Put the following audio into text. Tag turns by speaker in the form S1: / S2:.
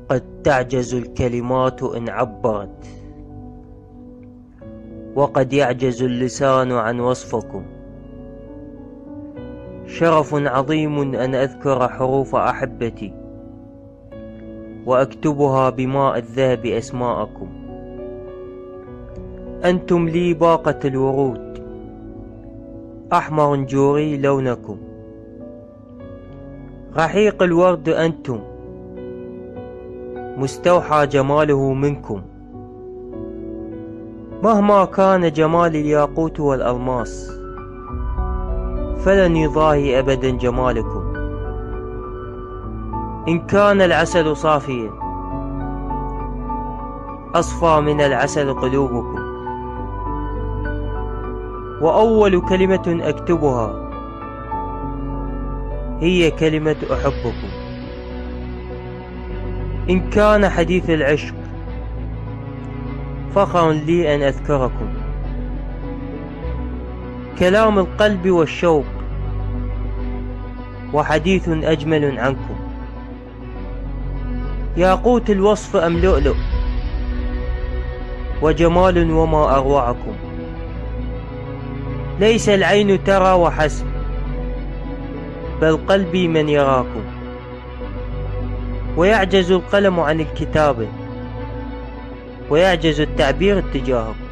S1: قد تعجز الكلمات إن عبرت، وقد يعجز اللسان عن وصفكم. شرف عظيم أن أذكر حروف أحبتي وأكتبها بماء الذهب أسماءكم. أنتم لي باقة الورود، أحمر جوري لونكم. رحيق الورد أنتم، مستوحى جماله منكم. مهما كان جمال الياقوت والألماس، فلن يضاهي أبدا جمالكم. إن كان العسل صافيا، أصفى من العسل قلوبكم. وأول كلمة أكتبها هي كلمة أحبكم. إن كان حديث العشق، فخر لي أن أذكركم. كلام القلب والشوق، وحديث أجمل عنكم. ياقوت الوصف أم لؤلؤ، وجمال وما أروعكم. ليس العين ترى وحسب، بل قلبي من يراكم. ويعجز القلم عن الكتابة، ويعجز التعبير اتجاهكم.